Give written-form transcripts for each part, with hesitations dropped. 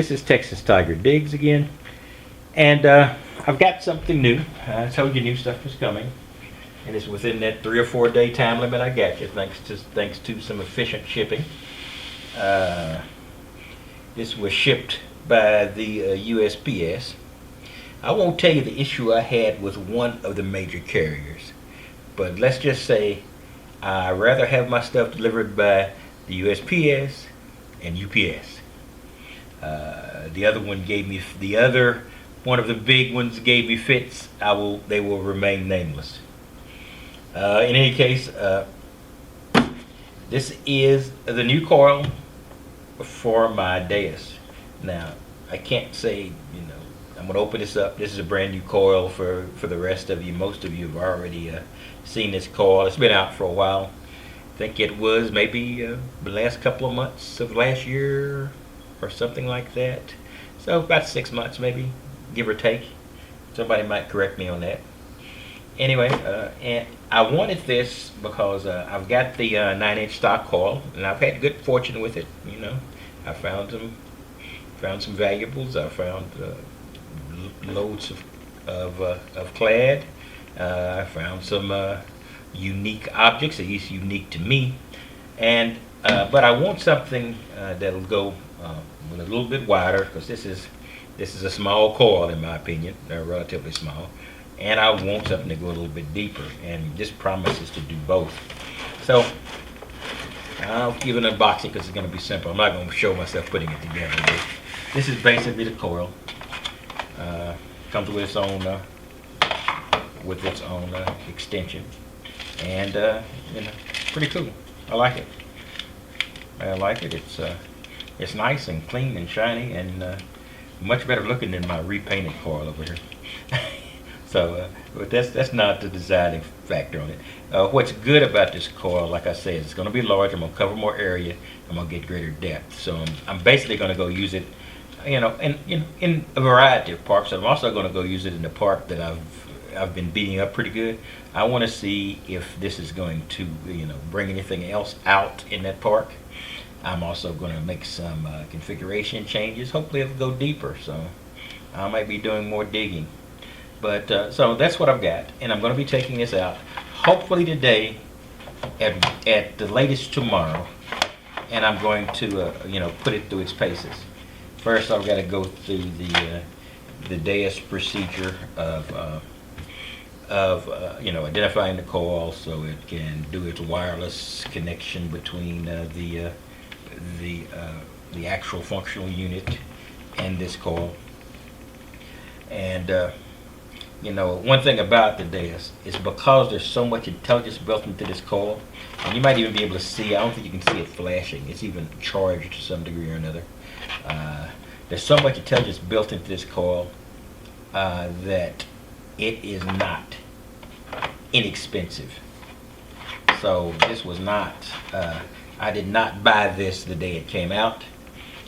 this is Texas Tiger Diggs again, and I've got something new. I told you new stuff was coming, and it's within that 3 or 4 day time limit I got you, thanks to some efficient shipping. Uh, this was shipped by the USPS. I won't tell you the issue I had with one of the major carriers, but let's just say I'd rather have my stuff delivered by the USPS and UPS. The other one gave me one of the big ones gave me fits. They will remain nameless. In any case, this is the new coil for my Deus. Now, I can't say, I'm going to open this up. This is a brand new coil for the rest of you. Most of you have already seen this coil. It's been out for a while. I think it was maybe the last couple of months of last year or something like that. So about 6 months maybe, give or take. Somebody might correct me on that. Anyway, and I wanted this because I've got the 9-inch stock coil, and I've had good fortune with it. I found some valuables. I found loads of clad. I found some unique objects, at least unique to me, and but I want something that'll go with a little bit wider, because this is a small coil in my opinion. They're relatively small, and I want something to go a little bit deeper, and this promises to do both. So I'll give an unboxing because it's going to be simple. I'm not going to show myself putting it together. This is basically the coil. Comes with its own extension, and pretty cool. I like it. It's nice and clean and shiny, and much better looking than my repainted coil over here. So, but that's not the deciding factor on it. What's good about this coil, like I said, it's going to be large. I'm going to cover more area. I'm going to get greater depth. So I'm basically going to go use it, in a variety of parks. I'm also going to go use it in the park that I've been beating up pretty good. I want to see if this is going to, bring anything else out in that park. I'm also going to make some configuration changes. Hopefully it'll go deeper, so I might be doing more digging. But so that's what I've got, and I'm going to be taking this out hopefully today, at the latest tomorrow, and I'm going to put it through its paces. First, I've got to go through the Deus procedure of identifying the coil so it can do its wireless connection between the actual functional unit and this coil. And one thing about the Deus is, because there's so much intelligence built into this coil, and you might even be able to see, I don't think you can see it flashing, it's even charged to some degree or another. There's so much intelligence built into this coil that it is not inexpensive. So this was not, I did not buy this the day it came out.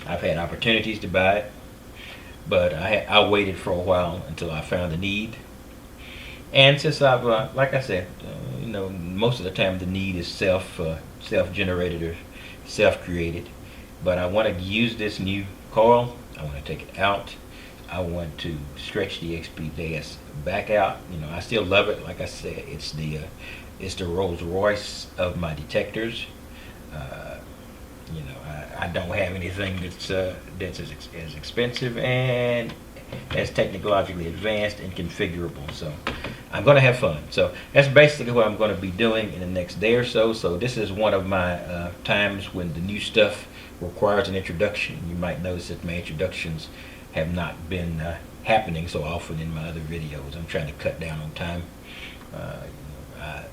I've had opportunities to buy it, but I waited for a while until I found a need. And since I've, like I said, most of the time the need is self-generated or self-created. But I want to use this new coil. I want to take it out. I want to stretch the XP Deus back out. I still love it. Like I said, it's the Rolls Royce of my detectors. I don't have anything that's as expensive and as technologically advanced and configurable. So I'm going to have fun. So that's basically what I'm going to be doing in the next day or so. So this is one of my times when the new stuff requires an introduction. You might notice that my introductions have not been happening so often in my other videos. I'm trying to cut down on time. I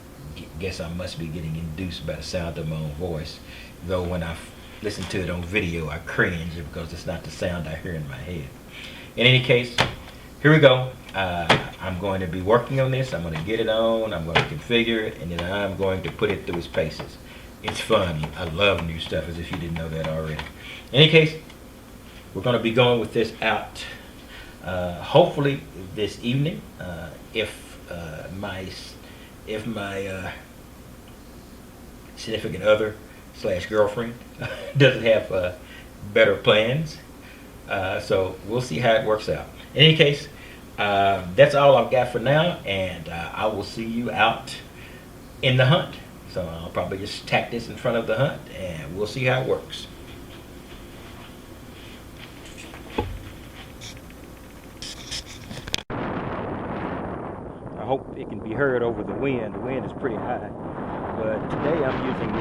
guess I must be getting induced by the sound of my own voice, though when I listen to it on video I cringe because it's not the sound I hear in my head. In any case, here we go. I'm going to be working on this. I'm going to get it on, I'm going to configure it, and then I'm going to put it through its paces. It's fun. I love new stuff, as if you didn't know that already. In any case, we're going to be going with this out hopefully this evening, if my significant other / girlfriend doesn't have better plans. So we'll see how it works out. In any case, that's all I've got for now, and I will see you out in the hunt. So I'll probably just tack this in front of the hunt, and we'll see how it works. I hope it can be heard over the wind. The wind is pretty high, but today I'm using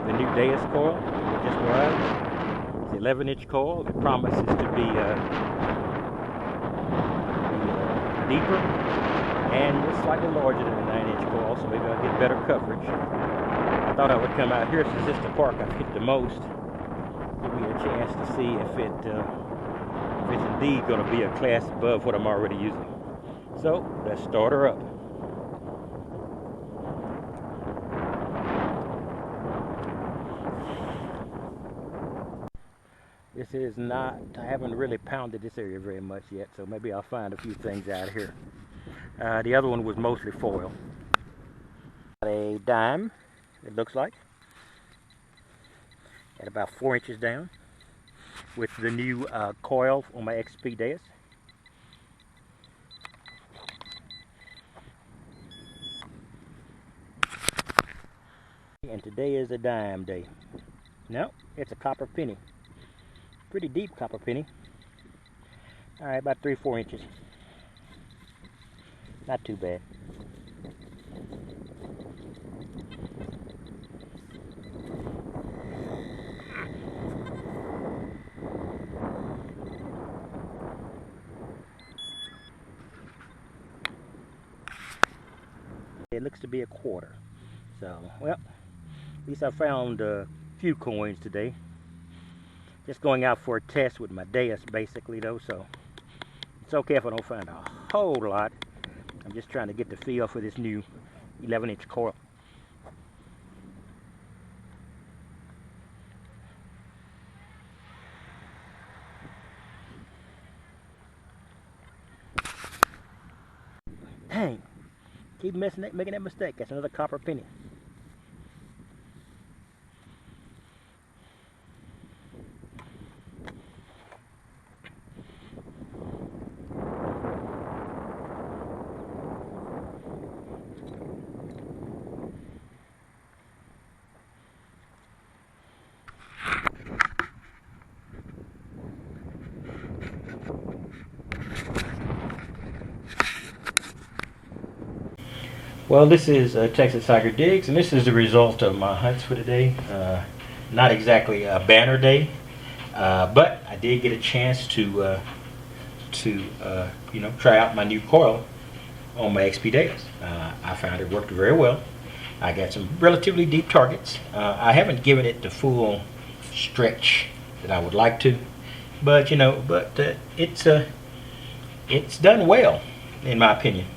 the new Deus coil we just arrived. It's 11-inch coil. It promises to be deeper and it's slightly larger than a 9-inch coil, so maybe I'll get better coverage. I thought I would come out here since it's the park I've hit the most. Give me a chance to see if it's indeed going to be a class above what I'm already using. So let's start her up. This is not, I haven't really pounded this area very much yet, so maybe I'll find a few things out of here. The other one was mostly foil. A dime, it looks like, at about 4 inches down, with the new coil on my XP Deus. And today is a dime day. No, it's a copper penny. Pretty deep copper penny. Alright, about 3-4 inches. Not too bad. It looks to be a quarter. So, well, at least I found a few coins today. Just going out for a test with my Deus basically though, so it's okay if I don't find a whole lot. I'm just trying to get the feel for this new 11-inch coil. Dang, keep making that mistake. That's another copper penny. Well, this is Texas Tiger Digs, and this is the result of my hunts for today. Not exactly a banner day, but I did get a chance to try out my new coil on my XP Deus. I found it worked very well. I got some relatively deep targets. I haven't given it the full stretch that I would like to, but it's done well in my opinion.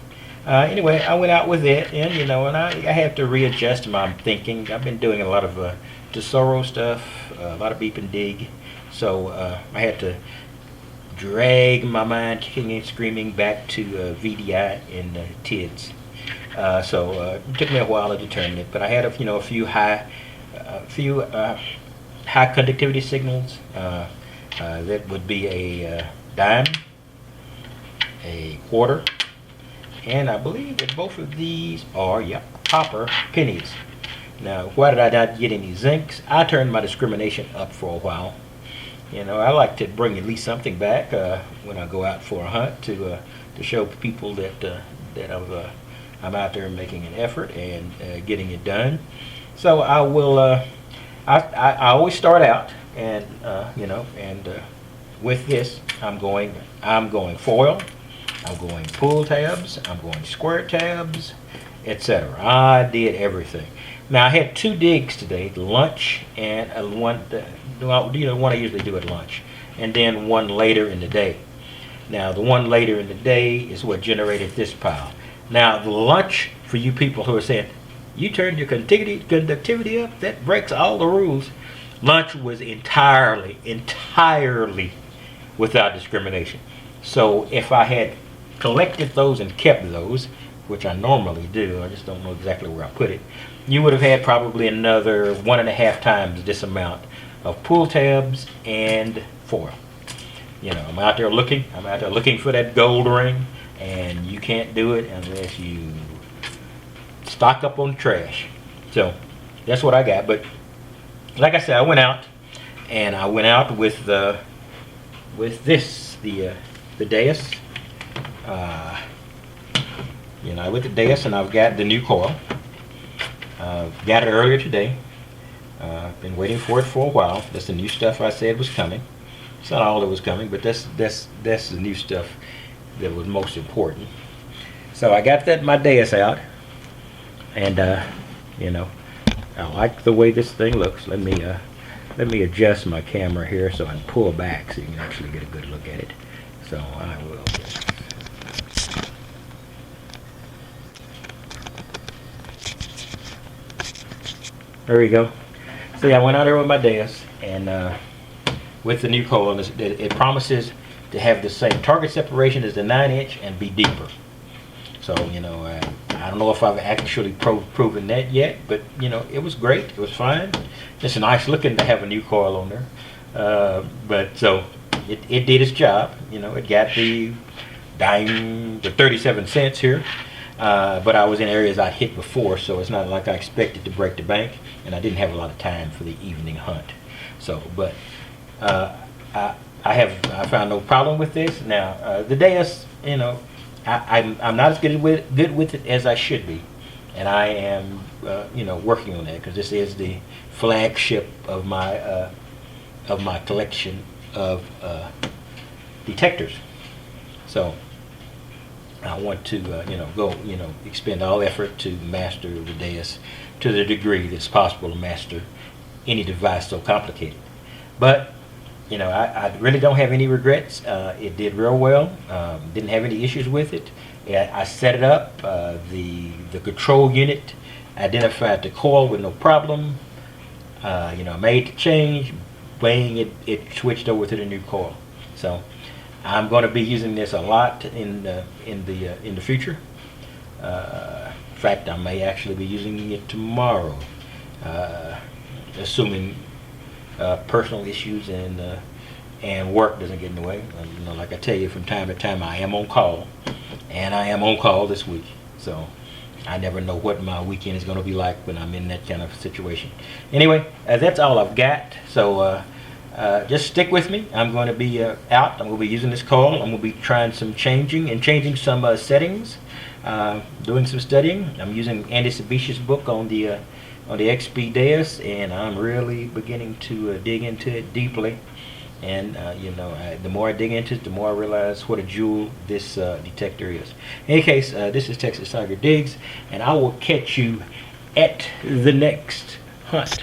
Anyway, I went out with it, and I had to readjust my thinking. I've been doing a lot of Tesoro stuff, a lot of beep and dig, so I had to drag my mind, kicking and screaming, back to VDI and TIDS. So it took me a while to determine it, but I had a few high conductivity signals. That would be a dime, a quarter. And I believe that both of these are, copper pennies. Now, why did I not get any zincs? I turned my discrimination up for a while. I like to bring at least something back when I go out for a hunt to show people that I'm out there making an effort and getting it done. So I will. I always start out, and with this, I'm going foil. I'm going pull tabs, I'm going square tabs, etc. I did everything. Now I had 2 digs today, lunch and one I usually do at lunch, and then one later in the day. Now the one later in the day is what generated this pile. Now the lunch, for you people who are saying, you turned your conductivity up, that breaks all the rules. Lunch was entirely without discrimination. So if I had collected those and kept those, which I normally do, I just don't know exactly where I put it, you would have had probably another 1.5 times this amount of pull tabs and foil. You know, I'm out there looking for that gold ring, and you can't do it unless you stock up on trash. So that's what I got. But like I said, I went out with this, the Deus. You know, with the Deus, and I've got the new coil. Got it earlier today. Been waiting for it for a while. That's the new stuff I said was coming. It's not all that was coming, but that's the new stuff that was most important. So I got my Deus out, and you know, I like the way this thing looks. Let me adjust my camera here so I can pull back so you can actually get a good look at it. So I will just. There we go. So yeah, I went out there with my Deus, and with the new coil, it promises to have the same target separation as the 9-inch and be deeper. So, you know, I don't know if I've actually proven that yet, but, you know, it was great. It was fine. It's nice looking to have a new coil on there. But so it did its job. You know, it got the 37 cents here. But I was in areas I hit before, so it's not like I expected to break the bank, and I didn't have a lot of time for the evening hunt. So, but I found no problem with this. Now, the Deus, you know, I'm not as good with it as I should be, and I am you know, working on that, because this is the flagship of my collection of detectors. So I want to expend all effort to master the Deus to the degree that's possible to master any device so complicated. But you know, I really don't have any regrets. It did real well. Didn't have any issues with it. I set it up. The control unit identified the coil with no problem. You know, I made the change. Bang! It switched over to the new coil. So I'm going to be using this a lot in the future. In fact, I may actually be using it tomorrow, assuming personal issues and work doesn't get in the way. You know, like I tell you, from time to time, I am on call, and I am on call this week. So I never know what my weekend is going to be like when I'm in that kind of situation. Anyway, that's all I've got. So just stick with me. I'm going to be out. I'm going to be using this coil. I'm going to be trying some changing some settings, doing some studying. I'm using Andy Sabisha's book on the XP Deus, and I'm really beginning to dig into it deeply. And you know, the more I dig into it, the more I realize what a jewel this detector is. In any case, this is Texas Tiger Digs, and I will catch you at the next hunt.